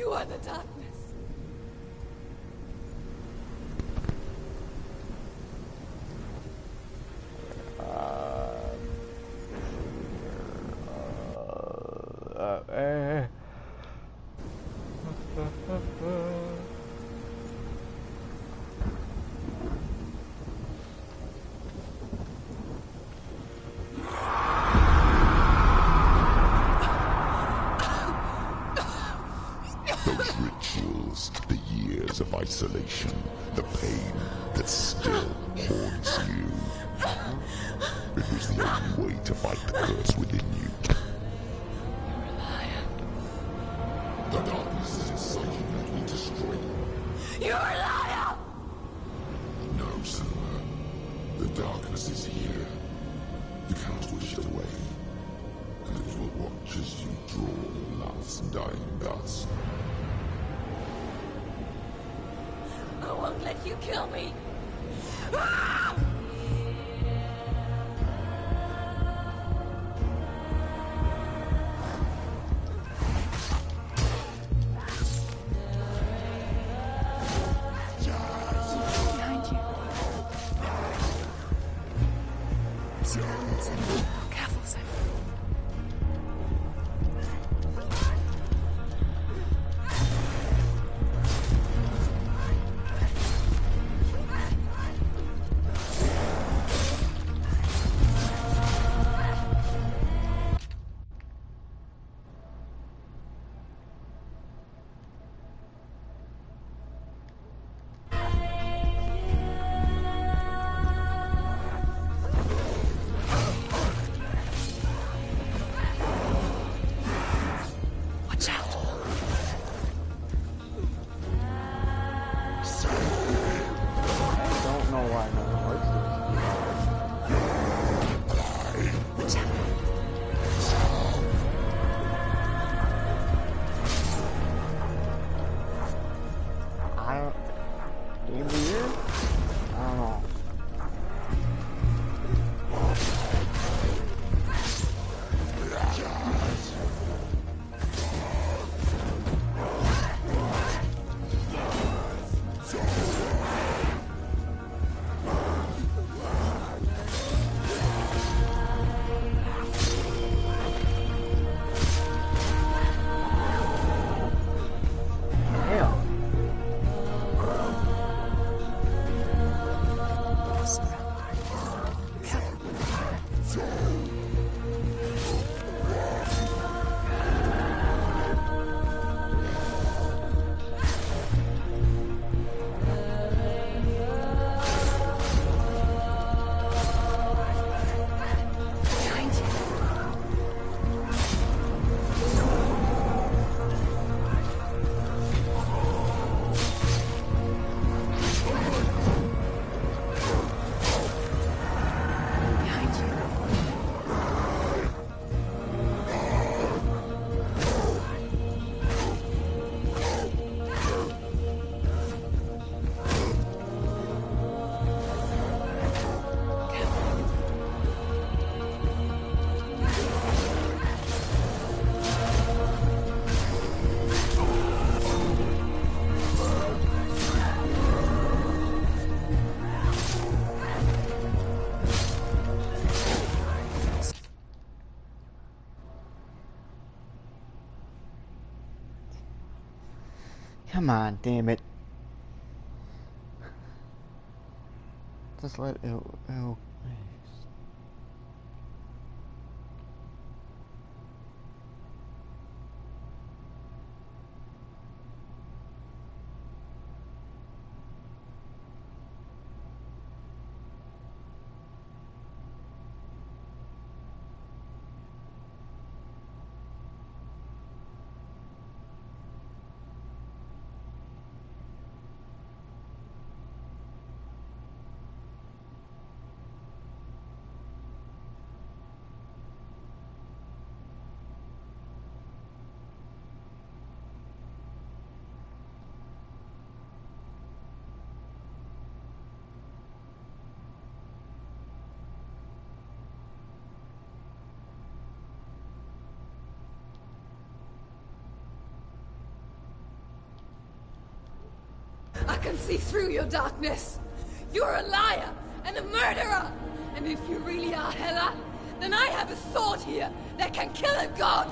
You are the darkness. Those rituals, the years of isolation, the pain that still haunts you. It was the only way to fight the curse within you. You're a liar. The darkness is inside you that will destroy you. You're a liar! No, senua. The darkness is here. You cannot wish it away. And it will watch as you draw your last dying gasp. I won't let you kill me. Ah! Behind you. Surrounded, Senuas. Careful, Senuas. Watch out. I don't know why no one likes Watch out. this. I don't. Game weird? I don't know. Damn. Behind you. Behind you. Careful. Come on, damn it. Just let it. can see through your darkness. You're a liar and a murderer. And if you really are Hela, then I have a sword here that can kill a god.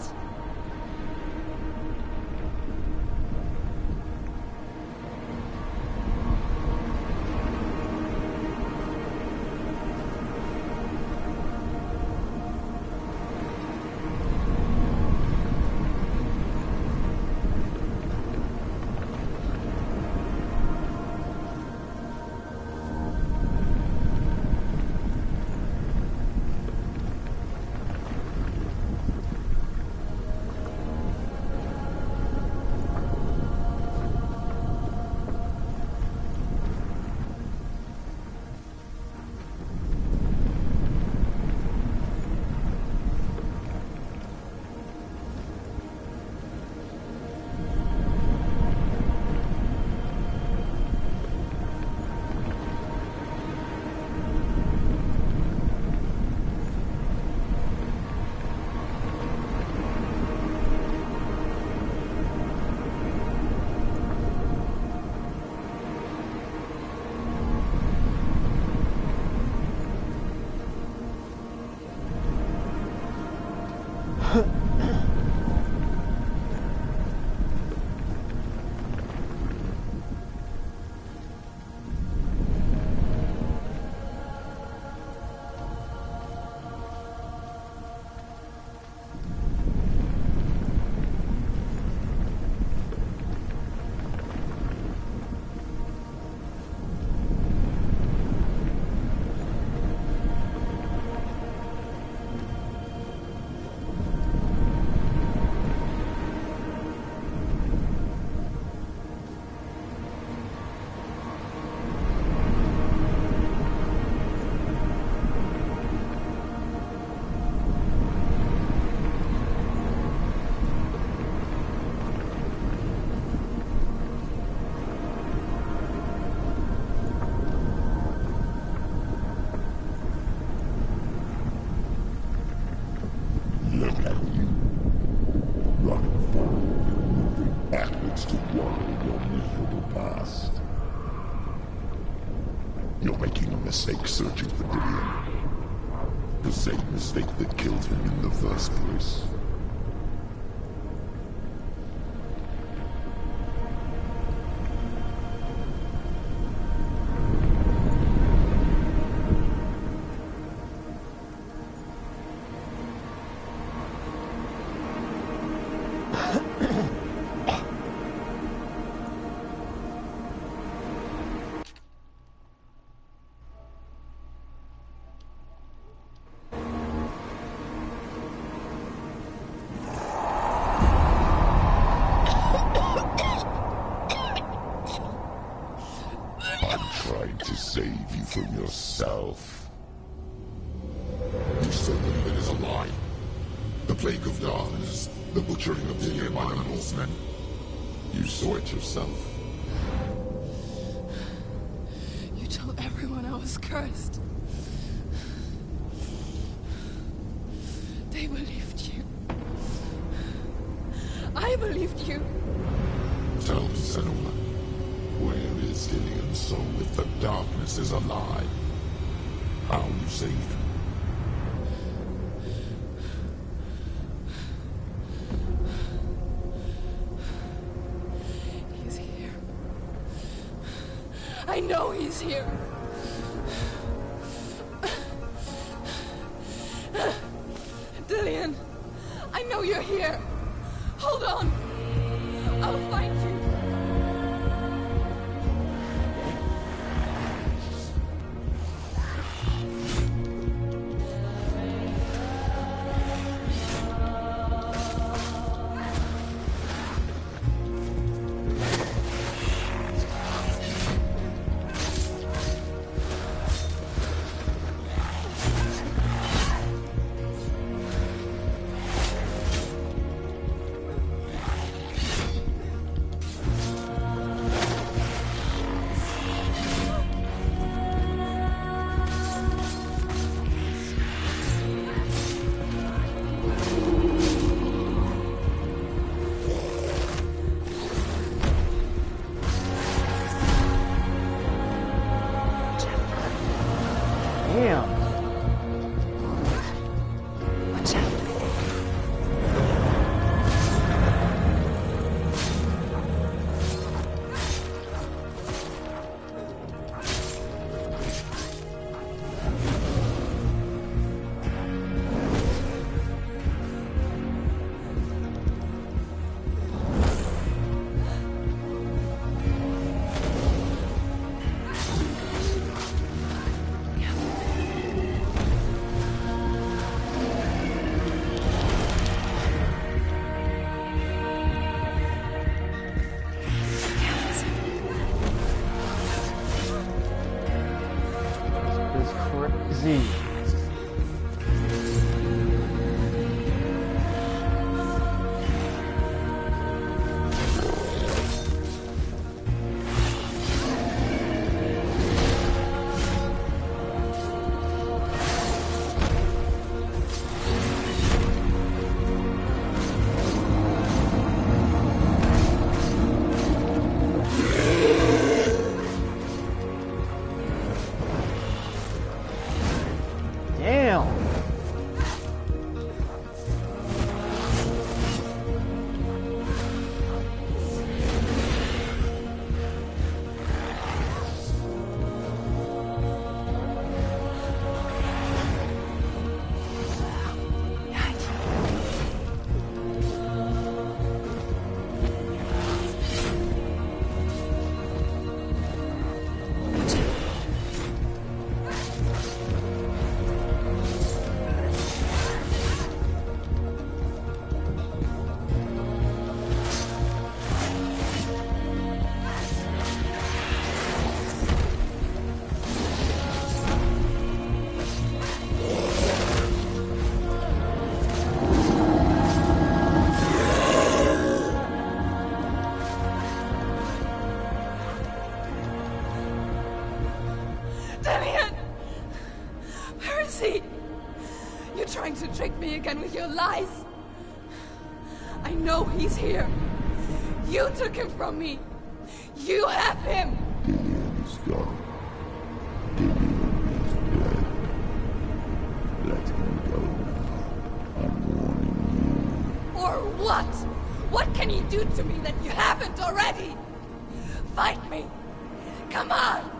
You're making a mistake searching for Dillion. The same mistake that killed him in the first place. Save you from yourself. You still believe it is a lie? The plague of darkness, the butchering of Dillion by the Northmen. You saw it yourself. You told everyone I was cursed. They believed you. I believed you. Tell me, Senua, where is Dillion so if the darkness is a lie? How you saved him? He's here. I know he's here. Dillion, I know you're here. Hold on. I'll find you. see. Damn. Behind you. Watch out. Damian! Where is he? You're trying to trick me again with your lies. I know he's here. You took him from me. You have him. Dillian is gone. Dillian is dead. Let him go now. I'm warning Or what? What can you do to me that you haven't already? Fight me. Come on.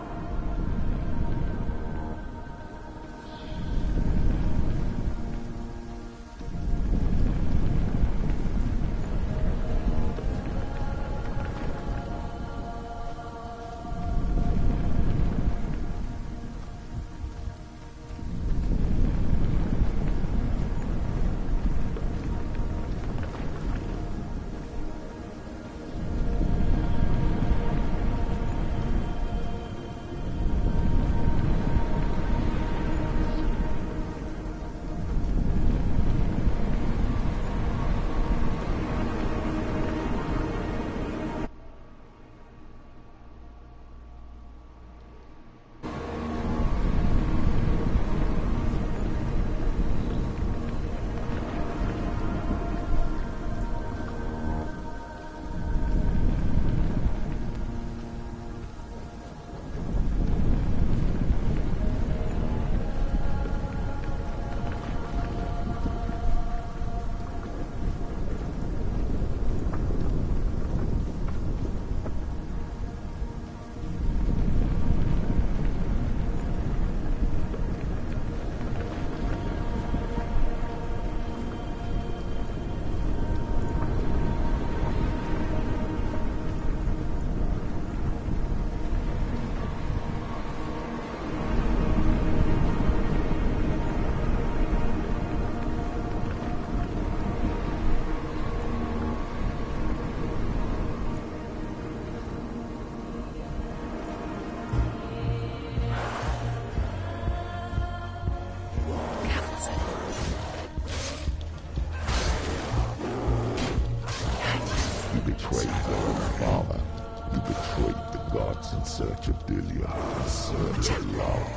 in search of Dillian, in search of love.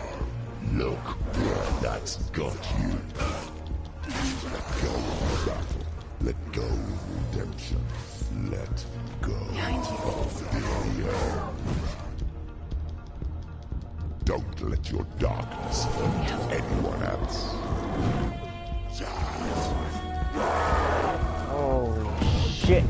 Look where that's got you. Let go of the battle. Let go of redemption. Let go of Dillian. Don't let your darkness hurt anyone else. Holy shit.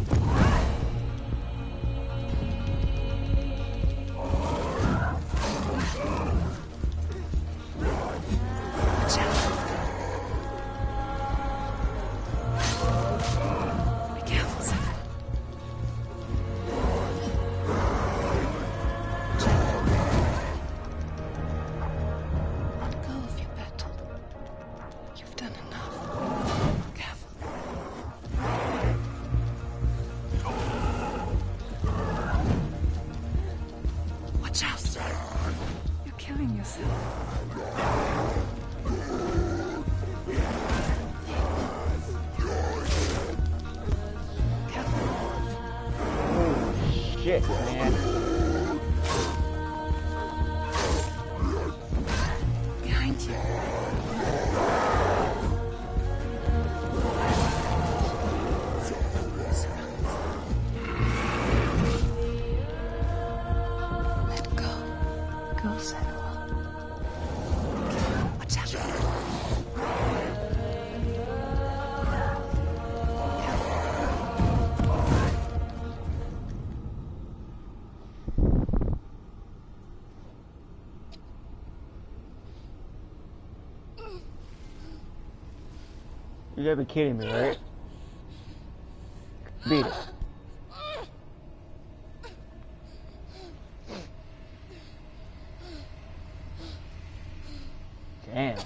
shit, man. Behind you. Let go. Go, senua. Watch out. You gotta be kidding me, right? Beat it. Damn.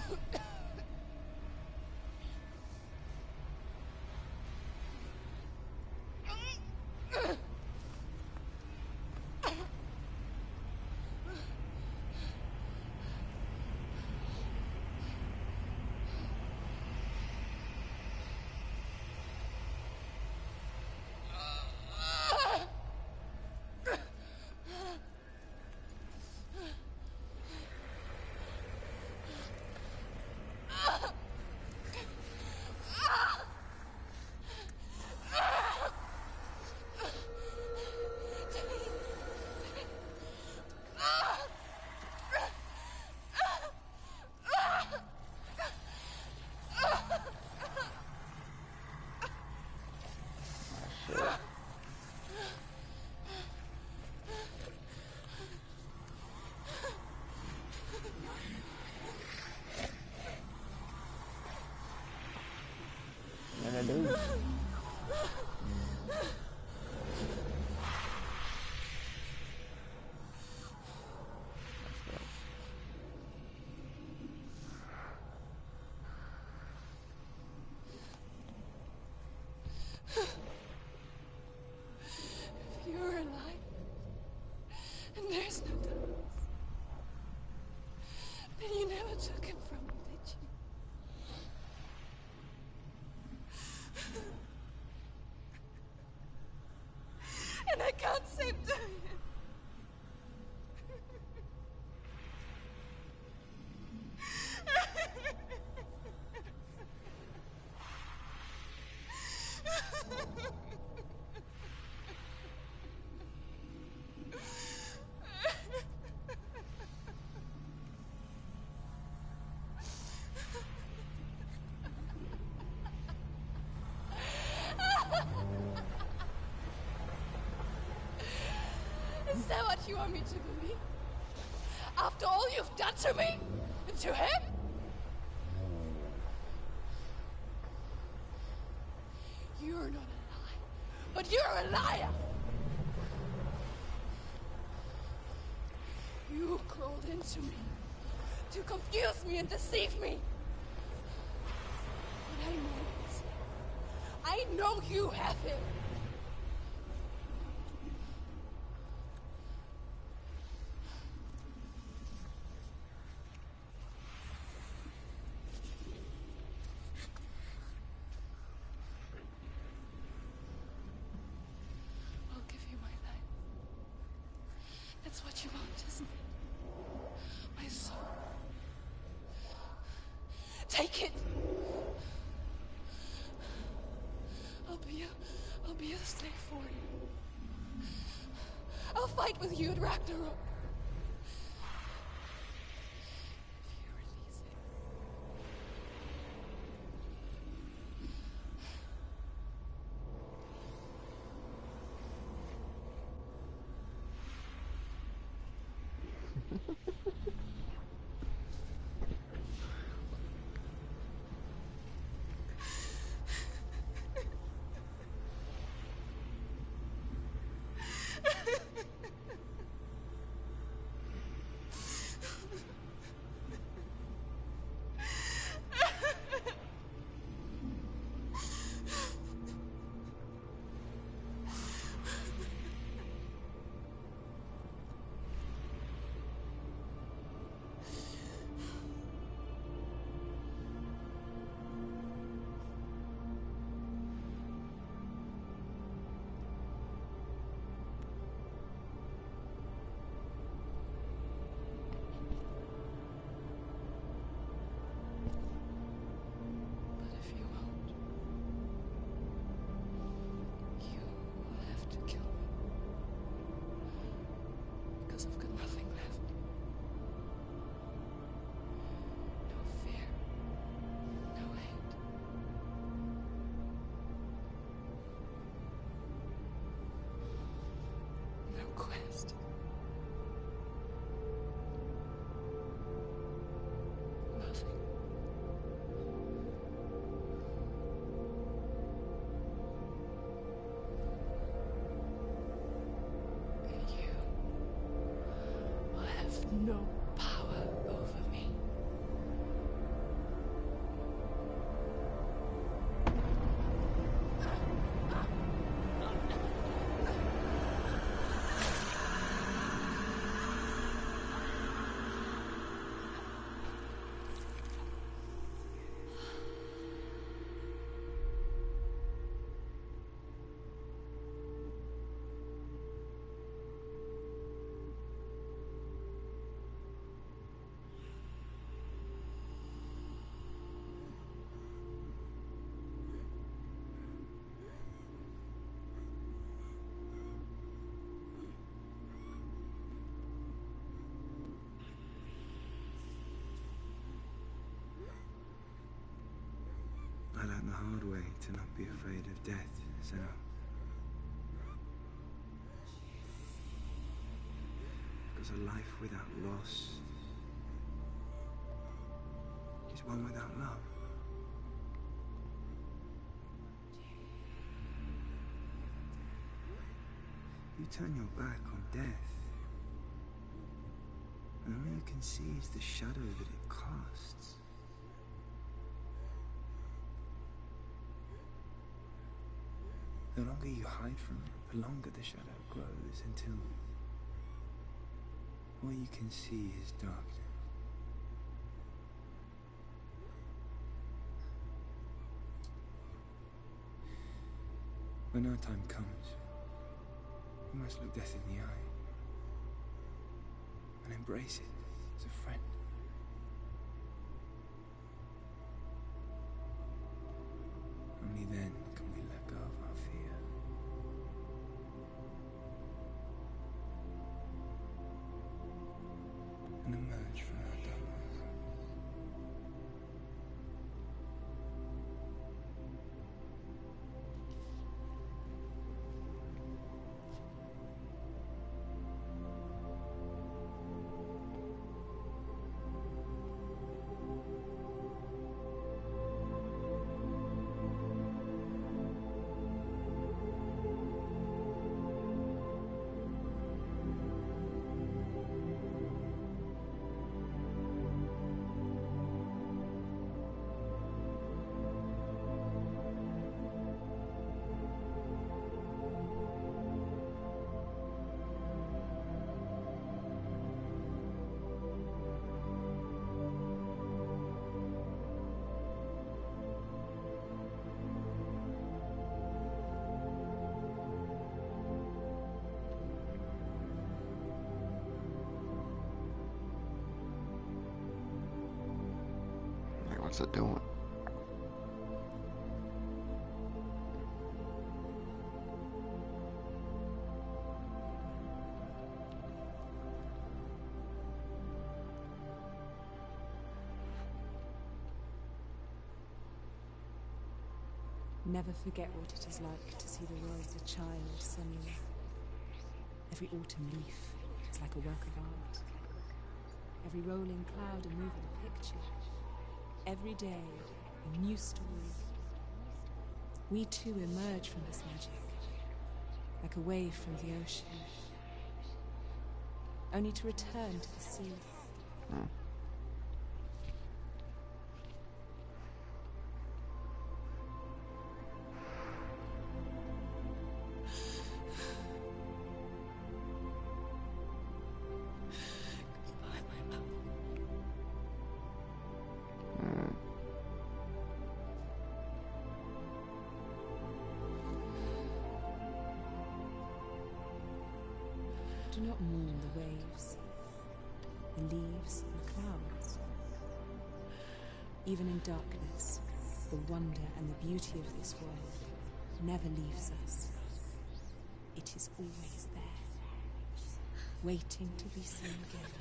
What I do? If you're alive, and there's no darkness, then you never took him from me, did you? And I can't seem to. Is that what you want me to believe? After all you've done to me? And to him? You're not a liar, but you're a liar! You crawled into me to confuse me and deceive me. But I know this. I know you have him. I'll give you my life. That's what you want, isn't it? My soul. Take it. I'll be a slave for you. I'll fight with you at Ragnarok. If you release it. no power over me. I learned the hard way to not be afraid of death, so... Because a life without loss is one without love. You turn your back on death, and all you can see is the shadow that it casts. The longer you hide from it, the longer the shadow grows until all you can see is darkness. When our time comes, we must look death in the eye and embrace it as a friend. Only then can we let go of our fear. And emerge from our darkness. What's it doing? Never forget what it is like to see the world as a child, senua. Every autumn leaf is like a work of art. Every rolling cloud a moving picture. Every day, a new story. We too emerge from this magic, like a wave from the ocean, only to return to the sea. Do not mourn the waves, the leaves, and the clouds. Even in darkness, the wonder and the beauty of this world never leaves us. It is always there, waiting to be seen again.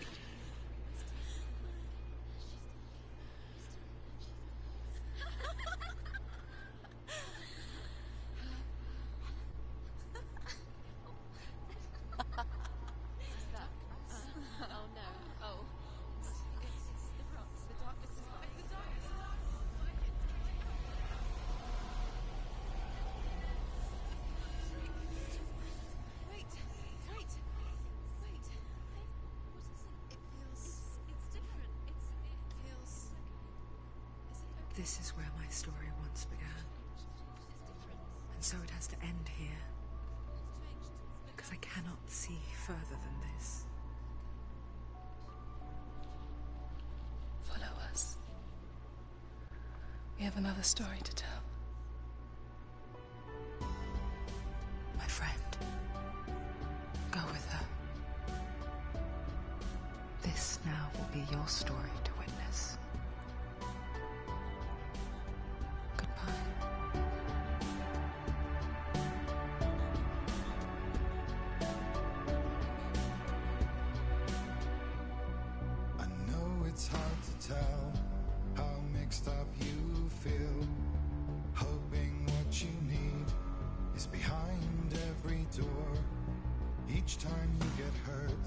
This is where my story once began. And so it has to end here. Because I cannot see further than this. Follow us. We have another story to tell. My friend, go with her. This now will be your story to witness. Goodbye. I know it's hard to tell how mixed up you feel. Hoping what you need is behind every door. Each time you get hurt,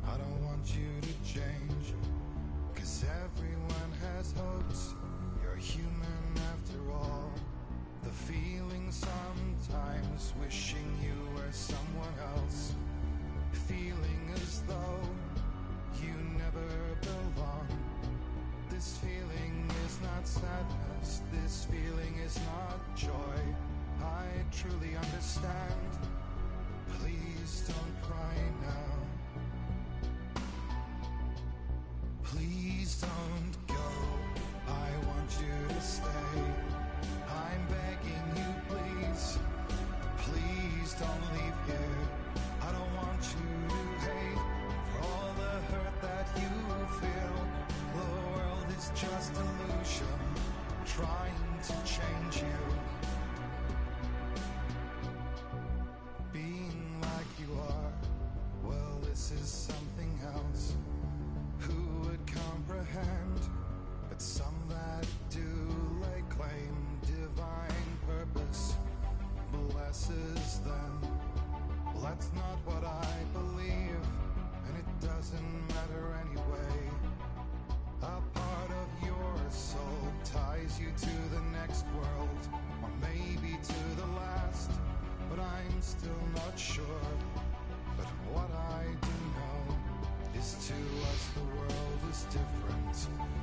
I don't want you to change. 'Cause everyone has hopes, you're human after all. The feeling sometimes wishing you were someone else. Feeling as though you never belong. This feeling is not sadness, this feeling is not joy. I truly understand. Please don't cry now. Please don't go. I want you to stay. I'm begging you, please. Please don't leave here. I don't want you to hate for all the hurt that you feel. The world is just illusion, trying to change you. Being like you are, well, this is something else. Who would comprehend? But some that do lay claim divine purpose blesses them. Well, that's not what I believe, and it doesn't matter anyway. A part of your soul ties you to the next world, or maybe to the last, but I'm still not sure. But what I do know is to us the world is different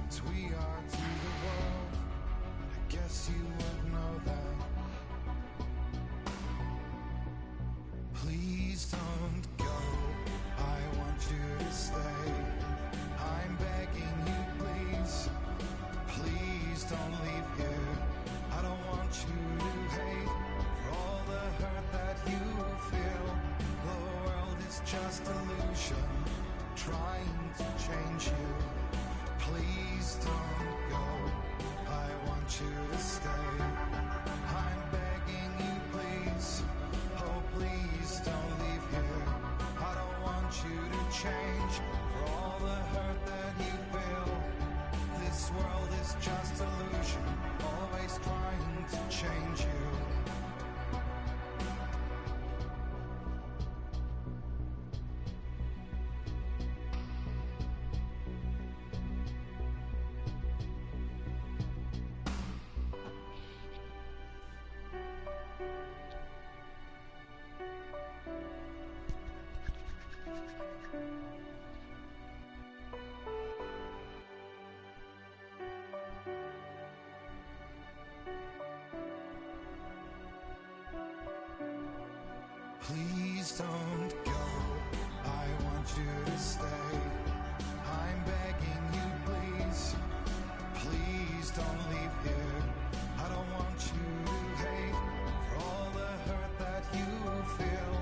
as we are to the world. I guess you would know that. Please don't go. I want you to stay. I'm begging you, please. Please don't leave here. I don't want you to hate for all the hurt that you feel. The world is just illusion, trying to change you. Please don't go. I want you to stay. I'm begging you, please. Oh, please don't leave here. I don't want you to change for all the hurt that you feel. This world is just illusion, always trying to change you. Please don't go. I want you to stay. I'm begging you, please. Please don't leave here. I don't want you to hate for all the hurt that you feel.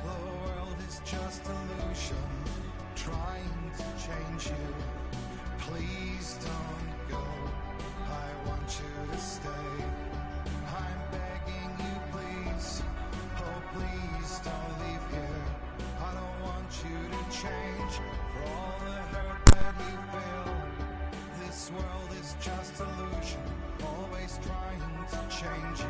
The world is just illusion, trying to change you. Please don't go. I want you to stay. I'm begging you, please. Oh, please don't leave here. I don't want you to change for all the hurt that you feel. This world is just illusion, always trying to change you.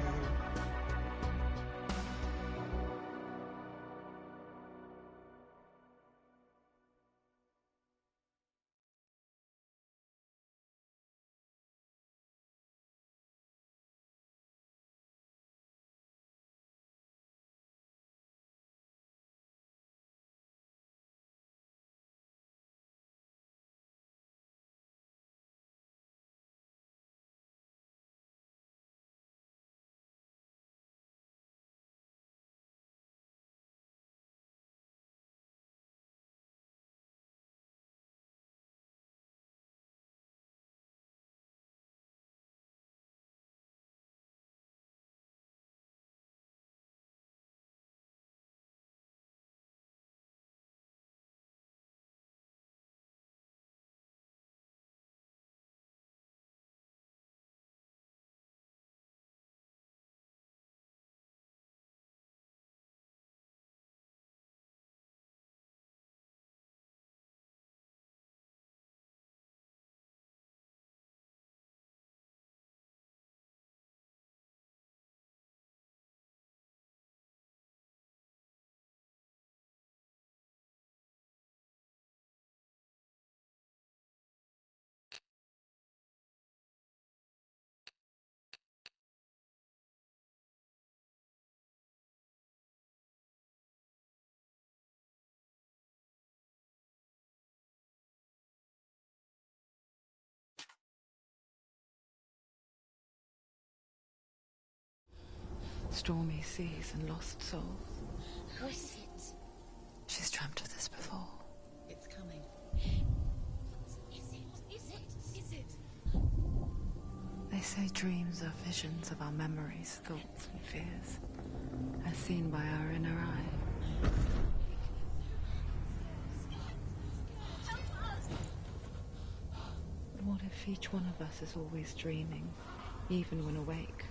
Stormy seas and lost souls. Who is it? She's dreamt of this before. It's coming. Is it? They say dreams are visions of our memories, thoughts and fears, as seen by our inner eye. But what if each one of us is always dreaming, even when awake?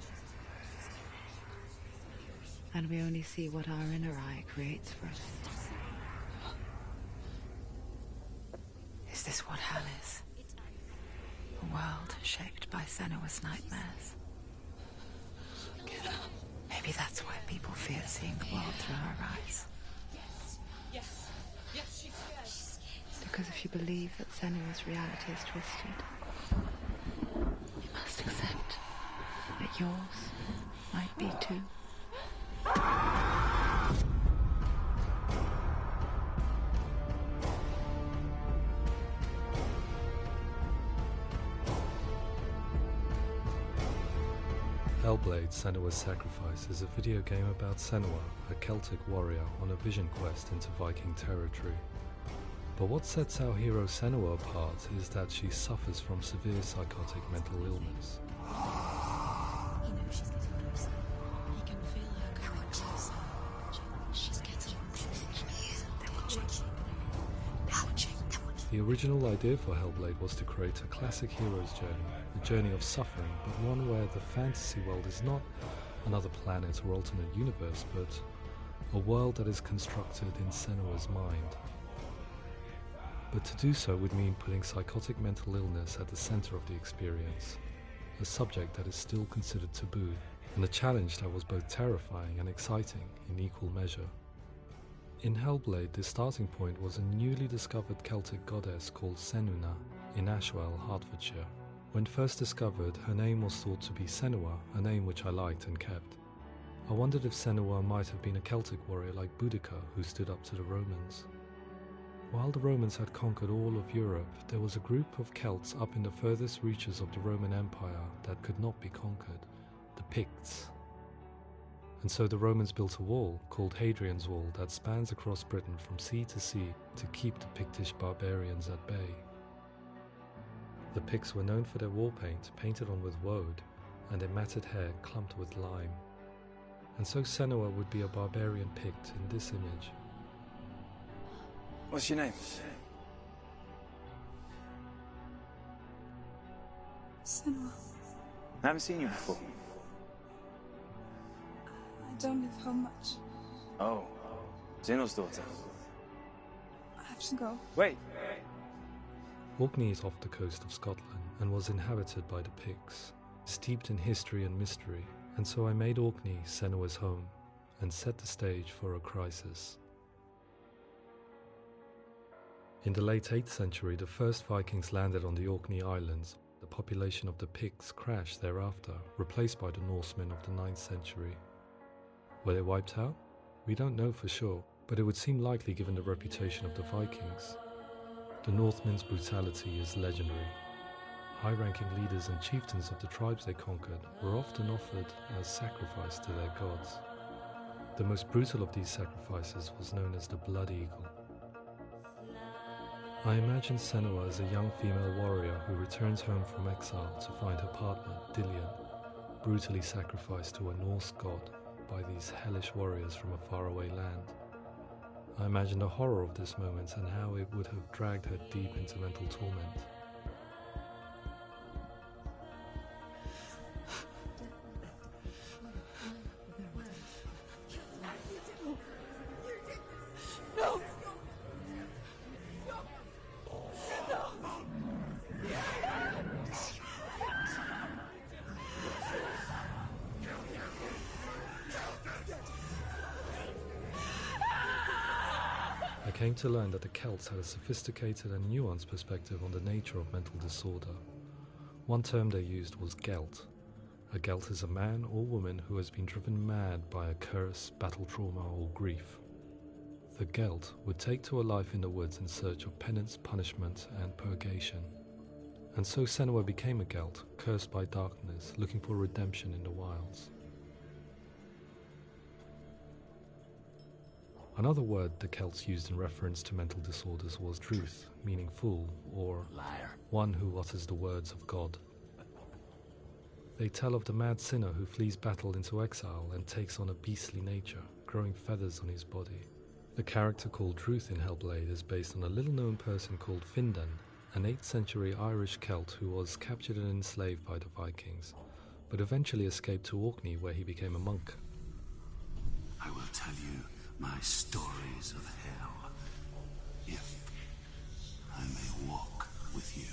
And we only see what our inner eye creates for us. Is this what hell is? A world shaped by senuas nightmares. Maybe that's why people fear seeing the world through our eyes. Yes, she's scared. Because if you believe that senua's reality is twisted, you must accept that yours might be too. Hellblade: Senua's Sacrifice is a video game about Senua, a Celtic warrior on a vision quest into Viking territory. But what sets our hero Senua apart is that she suffers from severe psychotic mental illness. He knows she's getting closer. He can feel her coming closer. She's getting closer. The original idea for Hellblade was to create a classic hero's journey, a journey of suffering, but one where the fantasy world is not another planet or alternate universe, but a world that is constructed in Senua's mind. But to do so would mean putting psychotic mental illness at the center of the experience, a subject that is still considered taboo, and a challenge that was both terrifying and exciting in equal measure. In Hellblade, the starting point was a newly discovered Celtic goddess called Senuna in Ashwell, Hertfordshire. When first discovered, her name was thought to be Senua, a name which I liked and kept. I wondered if Senua might have been a Celtic warrior like Boudica who stood up to the Romans. While the Romans had conquered all of Europe, there was a group of Celts up in the furthest reaches of the Roman Empire that could not be conquered, the Picts. And so the Romans built a wall, called Hadrian's Wall, that spans across Britain from sea to sea to keep the Pictish barbarians at bay. The Picts were known for their war paint, painted on with woad, and their matted hair clumped with lime. And so Senua would be a barbarian Pict in this image. What's your name? Senua. I haven't seen you before. I don't live home much. Oh, Zeno's daughter. I have to go. Wait. Orkney is off the coast of Scotland and was inhabited by the Picts, steeped in history and mystery, and so I made Orkney Senua's home and set the stage for a crisis. In the late 8th century, the first Vikings landed on the Orkney Islands. The population of the Picts crashed thereafter, replaced by the Norsemen of the 9th century. Were they wiped out? We don't know for sure, but it would seem likely given the reputation of the Vikings. The Northmen's brutality is legendary. High-ranking leaders and chieftains of the tribes they conquered were often offered as sacrifice to their gods. The most brutal of these sacrifices was known as the Blood Eagle. I imagine Senua as a young female warrior who returns home from exile to find her partner, Dillion, brutally sacrificed to a Norse god by these hellish warriors from a faraway land. I imagine the horror of this moment and how it would have dragged her deep into mental torment. No! I came to learn that the Celts had a sophisticated and nuanced perspective on the nature of mental disorder. One term they used was Gelt. A Gelt is a man or woman who has been driven mad by a curse, battle trauma, or grief. The Gelt would take to a life in the woods in search of penance, punishment, and purgation. And so Senua became a Gelt, cursed by darkness, looking for redemption in the wilds. Another word the Celts used in reference to mental disorders was druth, meaning fool, or liar, one who utters the words of God. They tell of the mad sinner who flees battle into exile and takes on a beastly nature, growing feathers on his body. The character called Druth in Hellblade is based on a little-known person called Findan, an 8th century Irish Celt who was captured and enslaved by the Vikings, but eventually escaped to Orkney where he became a monk. I will tell you my stories of hell, if I may walk with you.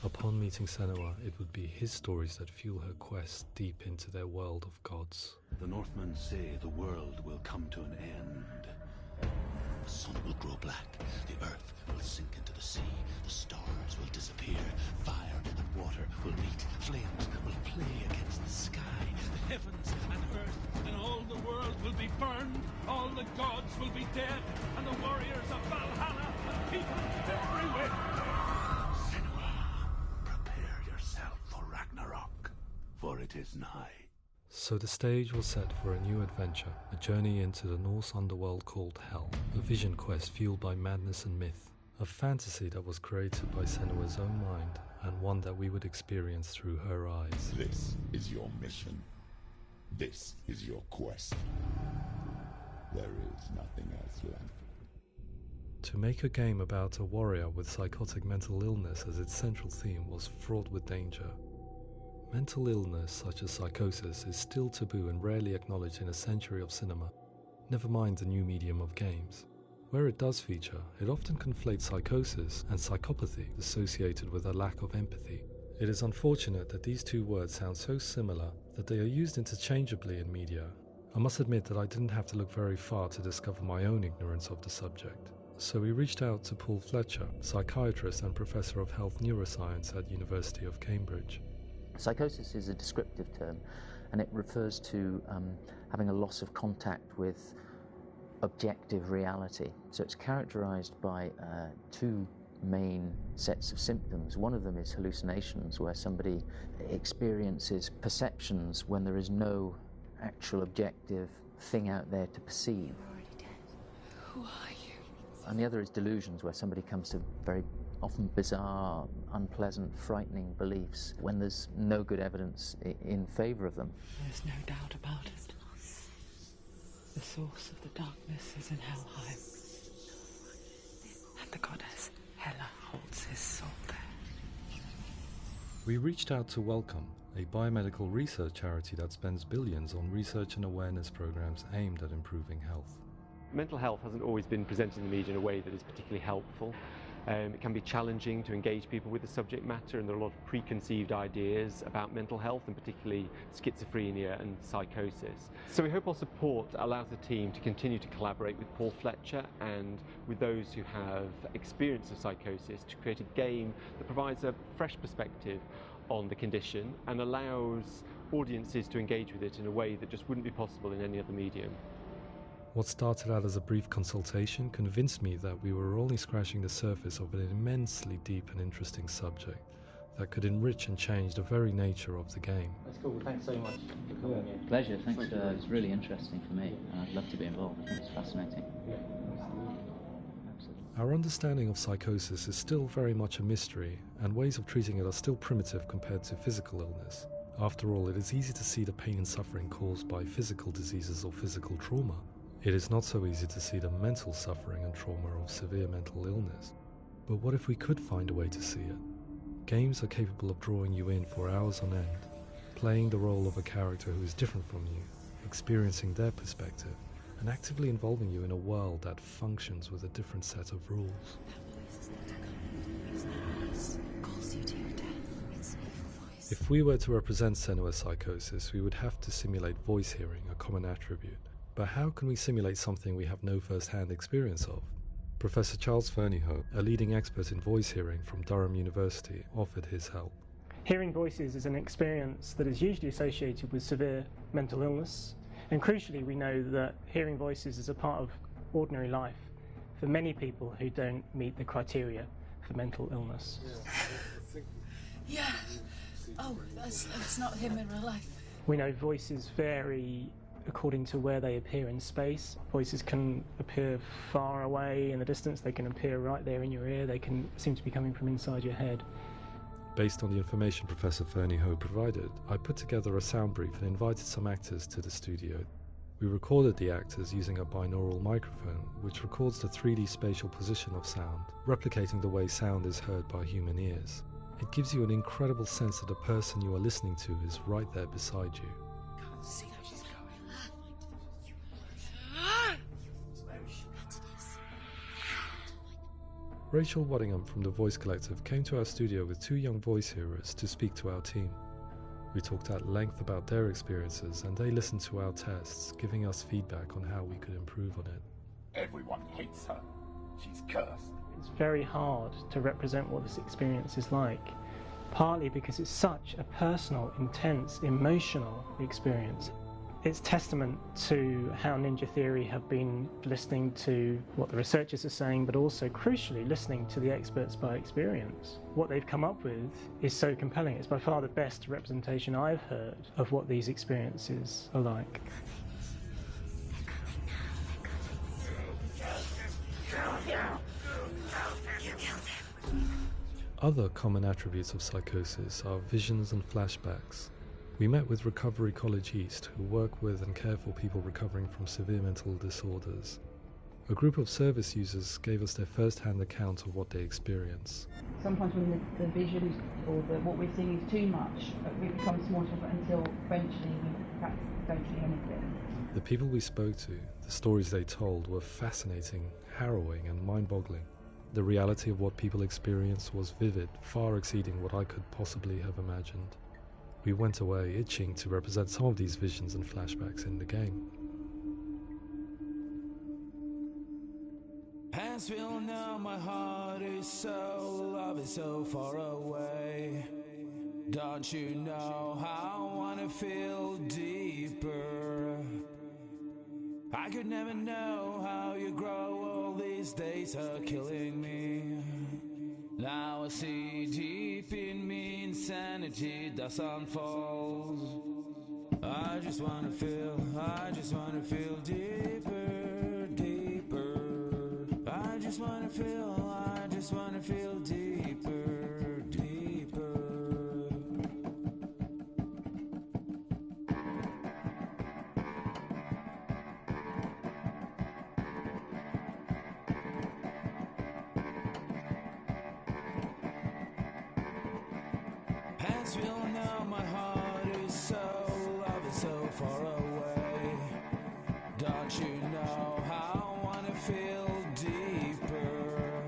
Upon meeting Senua, it would be his stories that fuel her quest deep into their world of gods. The Northmen say the world will come to an end. The sun will grow black, the earth will sink into the sea, the stars will disappear, fire and water will meet, flames will play against the sky, the heavens and earth and all the world will be burned, all the gods will be dead, and the warriors of Valhalla and people everywhere. Senua, prepare yourself for Ragnarok, for it is nigh. So the stage was set for a new adventure, a journey into the Norse underworld called Hell, a vision quest fueled by madness and myth, a fantasy that was created by Senua's own mind, and one that we would experience through her eyes. This is your mission. This is your quest. There is nothing else left. To make a game about a warrior with psychotic mental illness as its central theme was fraught with danger. Mental illness, such as psychosis, is still taboo and rarely acknowledged in a century of cinema, never mind the new medium of games. Where it does feature, it often conflates psychosis and psychopathy associated with a lack of empathy. It is unfortunate that these two words sound so similar that they are used interchangeably in media. I must admit that I didn't have to look very far to discover my own ignorance of the subject. So we reached out to Paul Fletcher, psychiatrist and professor of health neuroscience at University of Cambridge. Psychosis is a descriptive term, and it refers to having a loss of contact with objective reality. So it's characterized by two main sets of symptoms. One of them is hallucinations, where somebody experiences perceptions when there is no actual objective thing out there to perceive. You're already dead. Who are you? And the other is delusions, where somebody comes to very often bizarre, unpleasant, frightening beliefs when there's no good evidence in favour of them. There's no doubt about it. The source of the darkness is in Helheim. And the goddess Hela holds his soul there. We reached out to Welcome, a biomedical research charity that spends billions on research and awareness programs aimed at improving health. Mental health hasn't always been presented in the media in a way that is particularly helpful. It can be challenging to engage people with the subject matter, and there are a lot of preconceived ideas about mental health, and particularly schizophrenia and psychosis. So we hope our support allows the team to continue to collaborate with Paul Fletcher and with those who have experience of psychosis to create a game that provides a fresh perspective on the condition and allows audiences to engage with it in a way that just wouldn't be possible in any other medium. What started out as a brief consultation convinced me that we were only scratching the surface of an immensely deep and interesting subject that could enrich and change the very nature of the game. That's cool. Thanks so much for coming here. Pleasure. Thanks. It was really interesting for me, and I'd love to be involved. I think it's fascinating. Yeah, absolutely. Our understanding of psychosis is still very much a mystery, and ways of treating it are still primitive compared to physical illness. After all, it is easy to see the pain and suffering caused by physical diseases or physical trauma. It is not so easy to see the mental suffering and trauma of severe mental illness. But what if we could find a way to see it? Games are capable of drawing you in for hours on end, playing the role of a character who is different from you, experiencing their perspective, and actively involving you in a world that functions with a different set of rules. If we were to represent Senua's psychosis, we would have to simulate voice hearing, a common attribute. But how can we simulate something we have no first-hand experience of? Professor Charles Fernyhough, a leading expert in voice hearing from Durham University, offered his help. Hearing voices is an experience that is usually associated with severe mental illness, and crucially we know that hearing voices is a part of ordinary life for many people who don't meet the criteria for mental illness. Yeah. Oh, that's not him in real life. We know voices vary according to where they appear in space. Voices can appear far away in the distance, they can appear right there in your ear, they can seem to be coming from inside your head. Based on the information Professor Fernie Ho provided, I put together a sound brief and invited some actors to the studio. We recorded the actors using a binaural microphone, which records the 3D spatial position of sound, replicating the way sound is heard by human ears. It gives you an incredible sense that the person you are listening to is right there beside you. Can't see how she's going. Rachel Waddingham from the Voice Collective came to our studio with 2 young voice hearers to speak to our team. We talked at length about their experiences and they listened to our tests, giving us feedback on how we could improve on it. Everyone hates her. She's cursed. It's very hard to represent what this experience is like, partly because it's such a personal, intense, emotional experience. It's testament to how Ninja Theory have been listening to what the researchers are saying, but also, crucially, listening to the experts by experience. What they've come up with is so compelling. It's by far the best representation I've heard of what these experiences are like. Other common attributes of psychosis are visions and flashbacks. We met with Recovery College East, who work with and care for people recovering from severe mental disorders. A group of service users gave us their first-hand account of what they experience. Sometimes when the visions or what we're seeing is too much, it becomes more difficult until eventually we practice don't see anything. The people we spoke to, the stories they told, were fascinating, harrowing and mind-boggling. The reality of what people experienced was vivid, far exceeding what I could possibly have imagined. We went away itching to represent some of these visions and flashbacks in the game. As we all know, my heart is so, love is so far away. Don't you know how I wanna feel deeper? I could never know how you grow, all these days are killing me. Now I see deep in me insanity does unfold. I just wanna feel deeper, deeper. I just wanna feel deeper, deeper. As we all know, my heart is so, love is so far away. Don't you know how I wanna feel deeper?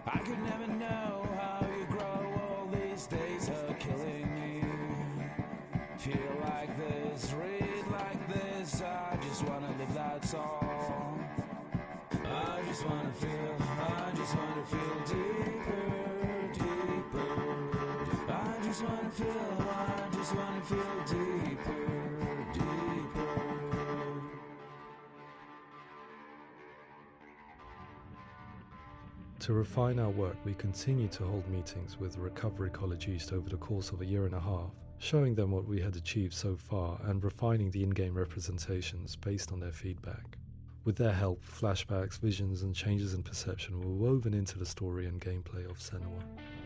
I could never know how you grow, all these days are killing me. Feel like this, read like this, I just wanna live that song. I just wanna feel deeper, deeper. I just wanna feel deeper, deeper. To refine our work, we continue to hold meetings with Recovery College East over the course of a year and a half, showing them what we had achieved so far and refining the in-game representations based on their feedback. With their help, flashbacks, visions and changes in perception were woven into the story and gameplay of Senua.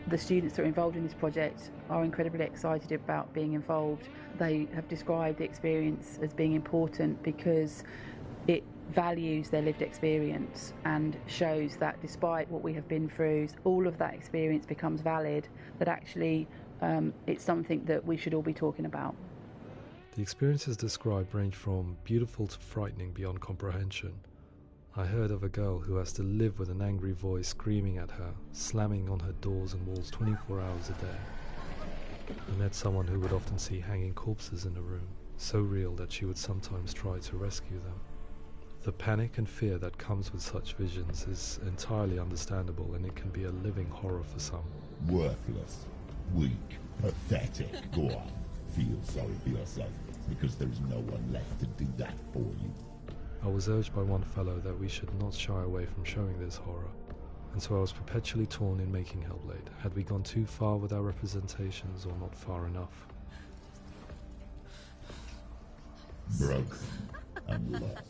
The students that are involved in this project are incredibly excited about being involved. They have described the experience as being important because it values their lived experience and shows that despite what we have been through, all of that experience becomes valid, that actually it's something that we should all be talking about. The experiences described range from beautiful to frightening beyond comprehension. I heard of a girl who has to live with an angry voice screaming at her, slamming on her doors and walls 24 hours a day. I met someone who would often see hanging corpses in a room, so real that she would sometimes try to rescue them. The panic and fear that comes with such visions is entirely understandable, and it can be a living horror for some. Worthless, weak, pathetic. Go on, feel sorry for yourself, because there is no one left to do that for you. I was urged by one fellow that we should not shy away from showing this horror, and so I was perpetually torn in making Hellblade. Had we gone too far with our representations or not far enough? broken and lost.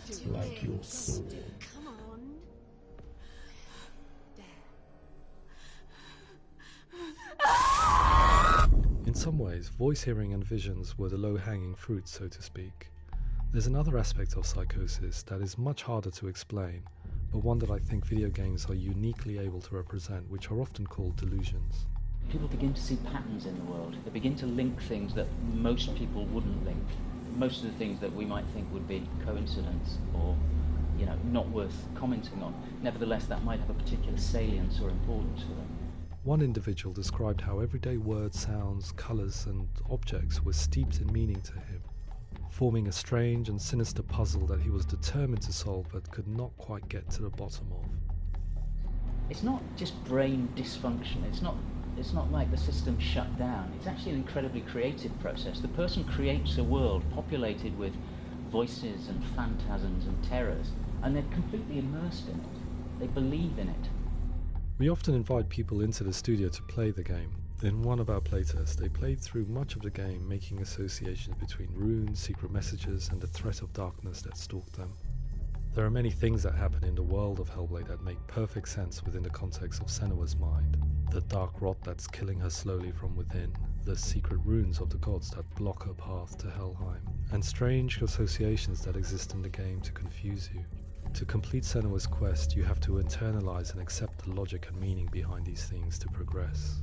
Just like your sword. Come on. In some ways, voice hearing and visions were the low-hanging fruit, so to speak. There's another aspect of psychosis that is much harder to explain, but one that I think video games are uniquely able to represent, which are often called delusions. People begin to see patterns in the world. They begin to link things that most people wouldn't link. Most of the things that we might think would be coincidence or, not worth commenting on. Nevertheless, that might have a particular salience or importance for them. One individual described how everyday words, sounds, colours and objects were steeped in meaning to him, forming a strange and sinister puzzle that he was determined to solve but could not quite get to the bottom of. It's not just brain dysfunction. It's not like the system shut down. It's actually an incredibly creative process. The person creates a world populated with voices and phantasms and terrors, and they're completely immersed in it. They believe in it. We often invite people into the studio to play the game. In one of our playtests, they played through much of the game, making associations between runes, secret messages, and the threat of darkness that stalked them. There are many things that happen in the world of Hellblade that make perfect sense within the context of Senua's mind. The dark rot that's killing her slowly from within, the secret runes of the gods that block her path to Helheim, and strange associations that exist in the game to confuse you. To complete Senua's quest, you have to internalize and accept the logic and meaning behind these things to progress.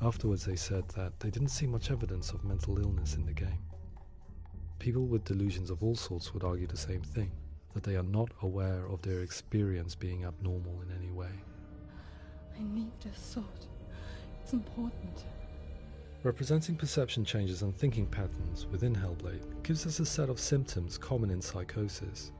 Afterwards they said that they didn't see much evidence of mental illness in the game. People with delusions of all sorts would argue the same thing, that they are not aware of their experience being abnormal in any way. I need this sword. It's important. Representing perception changes and thinking patterns within Hellblade gives us a set of symptoms common in psychosis.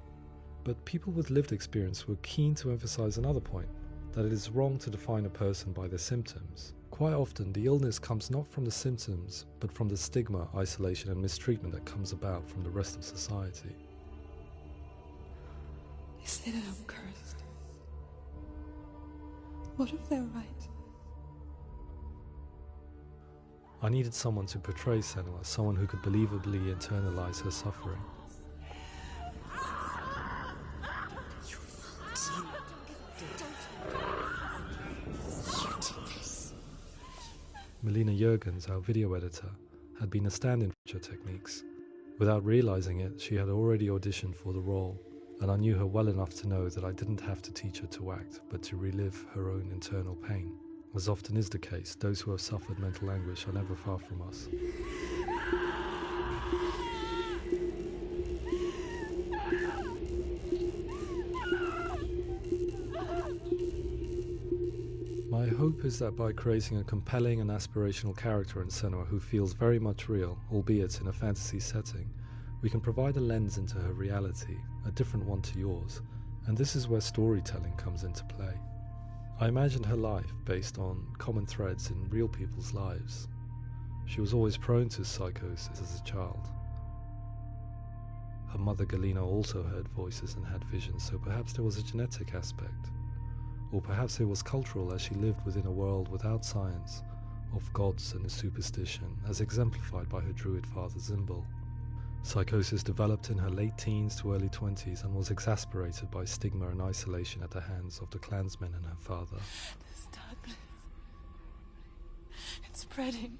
But people with lived experience were keen to emphasize another point, that it is wrong to define a person by their symptoms. Quite often, the illness comes not from the symptoms, but from the stigma, isolation and mistreatment that comes about from the rest of society. They say that I'm cursed. What if they're right? I needed someone to portray Senua, someone who could believably internalize her suffering. Melina Jurgens, our video editor, had been a stand-in for her techniques. Without realizing it, she had already auditioned for the role, and I knew her well enough to know that I didn't have to teach her to act, but to relive her own internal pain. As often is the case, those who have suffered mental anguish are never far from us. My hope is that by creating a compelling and aspirational character in Senua who feels very much real, albeit in a fantasy setting, we can provide a lens into her reality, a different one to yours, and this is where storytelling comes into play. I imagined her life based on common threads in real people's lives. She was always prone to psychosis as a child. Her mother Galina also heard voices and had visions, so perhaps there was a genetic aspect. Or perhaps it was cultural, as she lived within a world without science, of gods and a superstition, as exemplified by her druid father Zimbal. Psychosis developed in her late teens to early 20s and was exacerbated by stigma and isolation at the hands of the clansmen and her father. This darkness. It's spreading.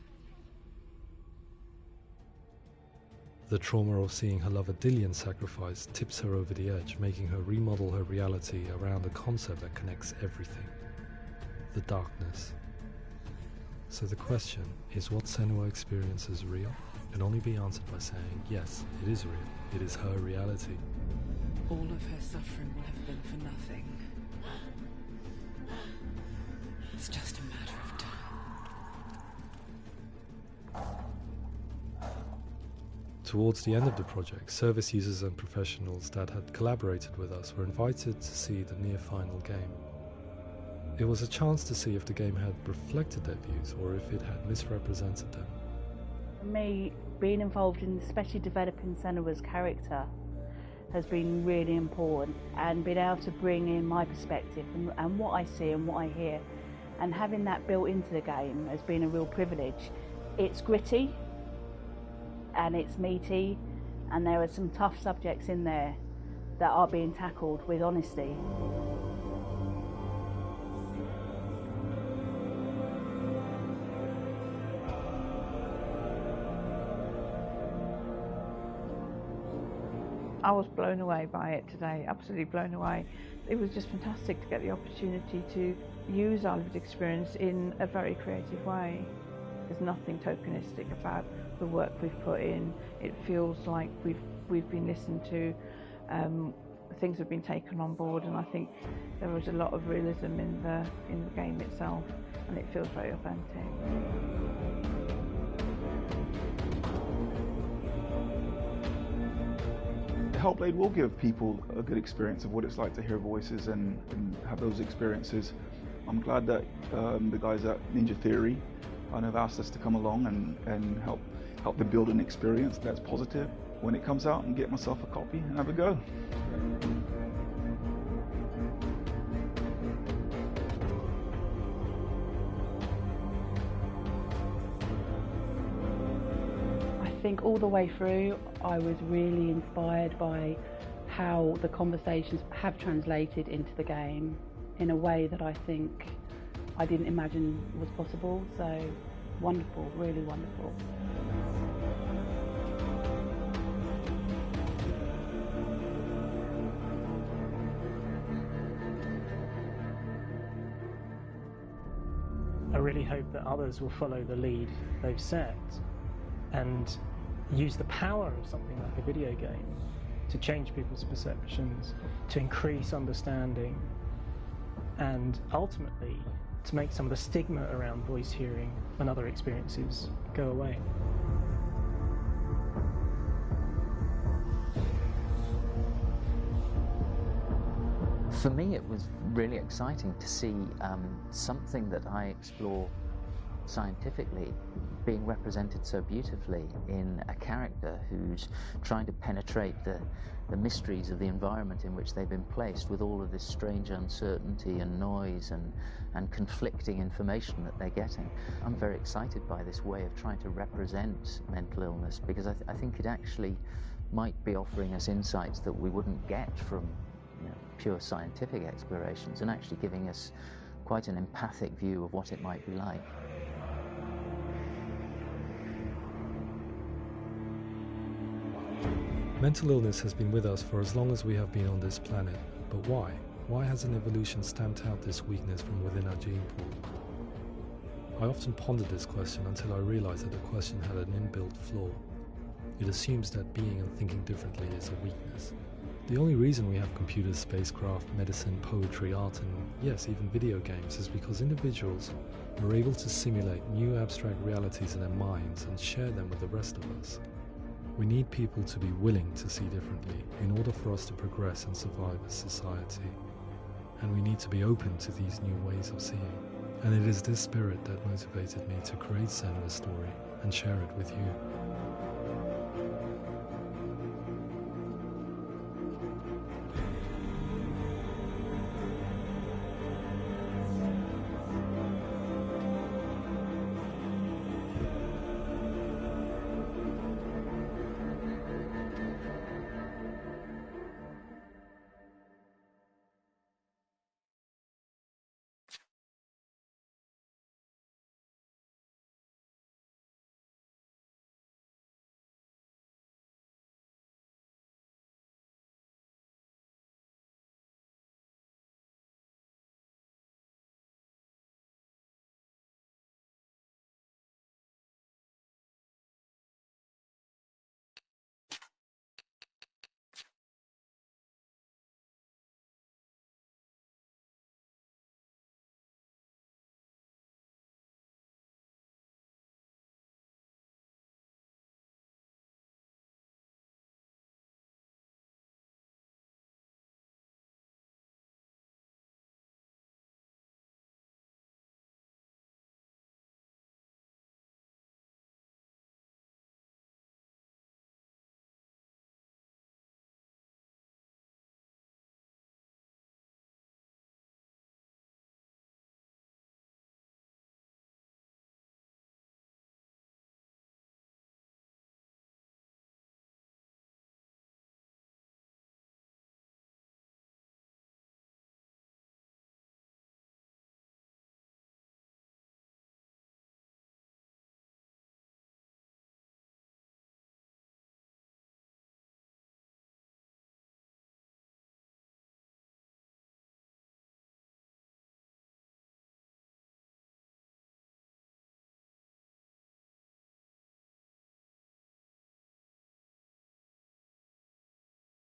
The trauma of seeing her lover Dillian sacrificed tips her over the edge, making her remodel her reality around a concept that connects everything: the darkness. So the question, is what Senua experiences real? Can only be answered by saying, yes, it is real. It is her reality. All of her suffering will have been for nothing. It's just a matter of time. Towards the end of the project, service users and professionals that had collaborated with us were invited to see the near-final game. It was a chance to see if the game had reflected their views or if it had misrepresented them. For me, being involved in especially developing Senua's character has been really important, and being able to bring in my perspective and what I see and what I hear, and having that built into the game has been a real privilege. It's gritty, and it's meaty, and there are some tough subjects in there that are being tackled with honesty. I was blown away by it today, absolutely blown away. It was just fantastic to get the opportunity to use our lived experience in a very creative way. There's nothing tokenistic about the work we've put in. It feels like we've been listened to, things have been taken on board, and I think there was a lot of realism in the game itself, and it feels very authentic. Hellblade will give people a good experience of what it's like to hear voices and have those experiences. I'm glad that the guys at Ninja Theory have asked us to come along and help them build an experience that's positive when it comes out, and get myself a copy and have a go. I think all the way through I was really inspired by how the conversations have translated into the game in a way that I think I didn't imagine was possible. So wonderful, really wonderful. I really hope that others will follow the lead they've set and use the power of something like a video game to change people's perceptions, to increase understanding, and ultimately to make some of the stigma around voice hearing and other experiences go away. For me, it was really exciting to see something that I explore scientifically being represented so beautifully in a character who's trying to penetrate the mysteries of the environment in which they've been placed, with all of this strange uncertainty and noise and conflicting information that they're getting. I'm very excited by this way of trying to represent mental illness, because I think it actually might be offering us insights that we wouldn't get from pure scientific explorations, and actually giving us quite an empathic view of what it might be like. Mental illness has been with us for as long as we have been on this planet, but why? Why hasn't evolution stamped out this weakness from within our gene pool? I often pondered this question until I realized that the question had an inbuilt flaw. It assumes that being and thinking differently is a weakness. The only reason we have computers, spacecraft, medicine, poetry, art, and yes, even video games is because individuals are able to simulate new abstract realities in their minds and share them with the rest of us. We need people to be willing to see differently in order for us to progress and survive as society. And we need to be open to these new ways of seeing. And it is this spirit that motivated me to create Senua's story and share it with you.